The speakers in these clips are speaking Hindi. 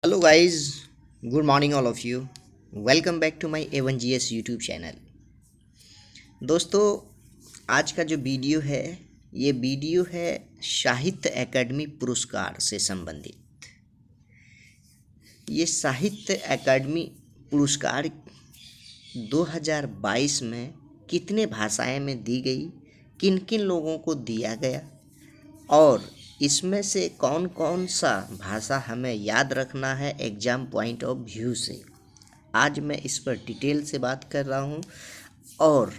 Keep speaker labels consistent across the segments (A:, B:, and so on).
A: Hello guys, good morning all of you. Welcome back to my A1GS YouTube channel. दोस्तों, आज का जो वीडियो है ये वीडियो है साहित्य अकादमी पुरस्कार से संबंधित। ये साहित्य अकादमी पुरस्कार 2022 में कितने भाषाएं में दी गई, किन किन लोगों को दिया गया और इसमें से कौन कौन सा भाषा हमें याद रखना है एग्ज़ाम पॉइंट ऑफ व्यू से, आज मैं इस पर डिटेल से बात कर रहा हूँ। और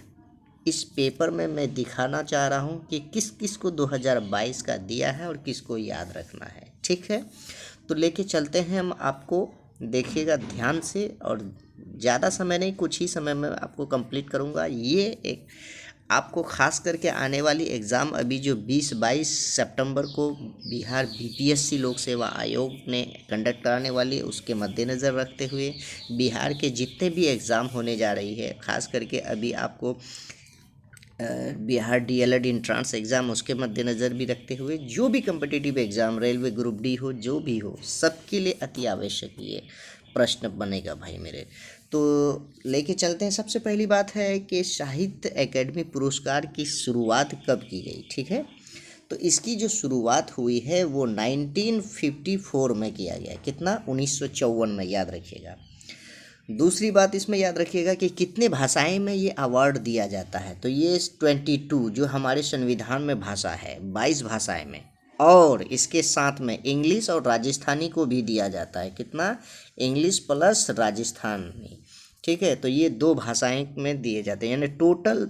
A: इस पेपर में मैं दिखाना चाह रहा हूँ कि किस किस को 2022 का दिया है और किसको याद रखना है। ठीक है, तो लेके चलते हैं हम आपको, देखिएगा ध्यान से। और ज़्यादा समय नहीं, कुछ ही समय में आपको कंप्लीट करूँगा। ये एक आपको खास करके आने वाली एग्ज़ाम अभी जो 20-22 सितंबर को बिहार बीपीएससी लोक सेवा आयोग ने कंडक्ट कराने वाली है, उसके मद्देनज़र रखते हुए बिहार के जितने भी एग्ज़ाम होने जा रही है, खास करके अभी आपको बिहार डीएलएड इंट्रांस एग्ज़ाम, उसके मद्देनज़र भी रखते हुए जो भी competitive exam, railway group D हो, जो भी हो, सबके लिए अति आवश्यक ये प्रश्न बनेगा भाई मेरे। तो लेके चलते हैं। सबसे पहली बात है कि साहित्य अकादमी पुरस्कार की शुरुआत कब की गई। ठीक है, तो इसकी जो शुरुआत हुई है वो 1954 में किया गया। कितना? 1954 में, याद रखिएगा। दूसरी बात इसमें याद रखिएगा कि कितने भाषाएं में ये अवार्ड दिया जाता है। तो ये 22 जो हमारे संविधान में भाषा है, 22 भाषाएं में, और इसके साथ में इंग्लिश और राजस्थानी को भी दिया जाता है। कितना? English plus Rajasthani. ठीक है, तो ये 2 भाषाएं में दिए जाते हैं, यानी टोटल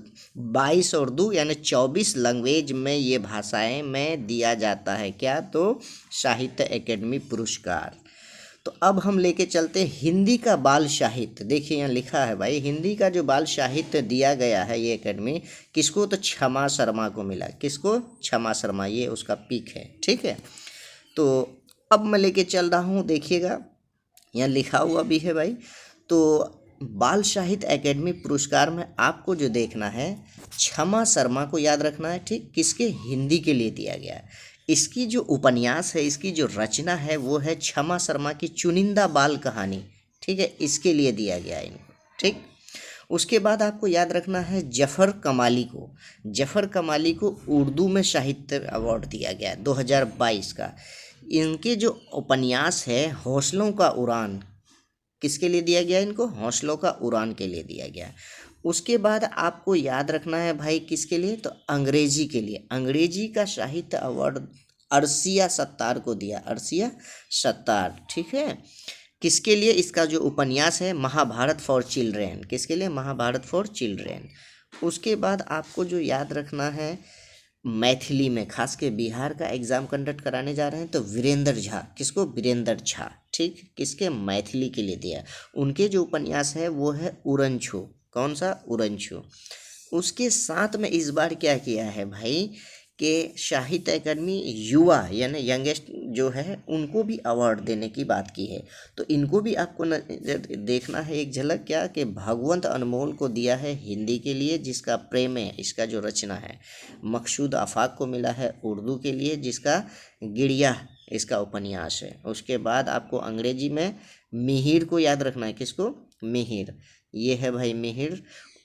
A: 22 और 2 यानी 24 लैंग्वेज में ये भाषाएं में दिया जाता है। क्या? तो साहित्य अकादमी पुरस्कार। तो अब हम लेके चलते हैं हिंदी का बाल साहित्य। देखिए यहाँ लिखा है भाई, हिंदी का जो बाल साहित्य दिया गया है ये अकादमी किसको? तो क्षमा शर्मा को मिला। किसको? क्षमा शर्मा, ये उसका पीक है। ठीक है, तो अब मैं लेके चल रहा हूँ, देखिएगा यहाँ लिखा हुआ भी है भाई। तो बाल साहित्य अकादमी पुरस्कार में आपको जो देखना है, क्षमा शर्मा को याद रखना है। ठीक, किसके? हिंदी के लिए दिया गया है। इसकी जो उपन्यास है, इसकी जो रचना है वो है क्षमा शर्मा की चुनिंदा बाल कहानी। ठीक है, इसके लिए दिया गया है इनको। ठीक, उसके बाद आपको याद रखना है जफ़र कमाली को। जफ़र कमाली को उर्दू में साहित्य अवार्ड दिया गया है 2022 का। इनके जो उपन्यास है हौसलों का उड़ान, किसके लिए दिया गया? इनको हौसलों का उड़ान के लिए दिया गया। उसके बाद आपको याद रखना है भाई किसके लिए? तो अंग्रेजी के लिए। अंग्रेजी का साहित्य अवार्ड अरसिया सत्तार को दिया। अरसिया सत्तार। ठीक है, किसके लिए? इसका जो उपन्यास है महाभारत फॉर चिल्ड्रेन। किसके लिए? Mahabharat for children. उसके बाद आपको जो याद रखना है मैथिली में, खास के बिहार का एग्ज़ाम कंडक्ट कराने जा रहे हैं, तो वीरेंद्र झा। किसको? वीरेंद्र झा। ठीक, किसके? मैथिली के लिए दिया। उनके जो उपन्यास है वो है उड़नछू। कौन सा? उड़नछू। उसके साथ में इस बार क्या किया है भाई कि साहित्य अकादमी युवा यानी यंगेस्ट जो है उनको भी अवार्ड देने की बात की है। तो इनको भी आपको देखना है एक झलक, क्या कि भगवंत अनमोल को दिया है हिंदी के लिए, जिसका प्रेम है, इसका जो रचना है। मकसूद आफाक को मिला है उर्दू के लिए, जिसका गिड़िया इसका उपन्यास है। उसके बाद आपको अंग्रेजी में मिहिर को याद रखना है। किसको? मिहिर। ये है भाई मिहिर,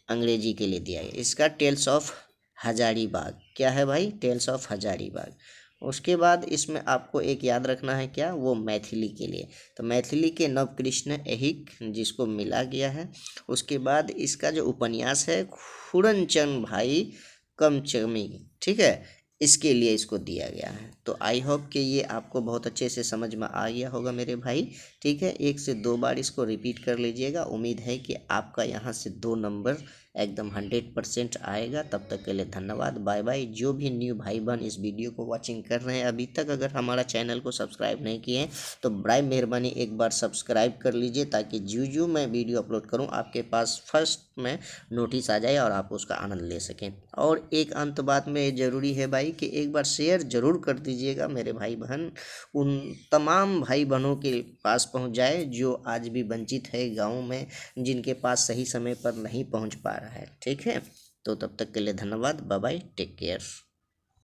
A: अंग्रेजी के लिए दिया है। इसका टेल्स ऑफ हजारीबाग। क्या है भाई? Tales of Hazaribagh. उसके बाद इसमें आपको एक याद रखना है, क्या? वो मैथिली के लिए। तो मैथिली के नवकृष्ण ऐहिक, जिसको मिला गया है। उसके बाद इसका जो उपन्यास है खुरनचंद भाई कमचमी। ठीक है, इसके लिए इसको दिया गया है। तो आई होप कि ये आपको बहुत अच्छे से समझ में आ गया होगा मेरे भाई। ठीक है, 1 से 2 बार इसको रिपीट कर लीजिएगा। उम्मीद है कि आपका यहाँ से 2 नंबर एकदम 100% आएगा। तब तक के लिए धन्यवाद, बाय बाय। जो भी न्यू भाई बहन इस वीडियो को वॉचिंग कर रहे हैं, अभी तक अगर हमारा चैनल को सब्सक्राइब नहीं किए हैं तो बड़ी मेहरबानी एक बार सब्सक्राइब कर लीजिए, ताकि जो मैं वीडियो अपलोड करूँ आपके पास फर्स्ट में नोटिस आ जाए और आप उसका आनंद ले सकें। और एक अंत बात में ज़रूरी है भाई कि एक बार शेयर ज़रूर कर दीजिएगा मेरे भाई बहन, उन तमाम भाई बहनों के पास पहुंच जाए जो आज भी वंचित है गाँव में, जिनके पास सही समय पर नहीं पहुंच पा रहा है। ठीक है, तो तब तक के लिए धन्यवाद, बाय बाय, टेक केयर।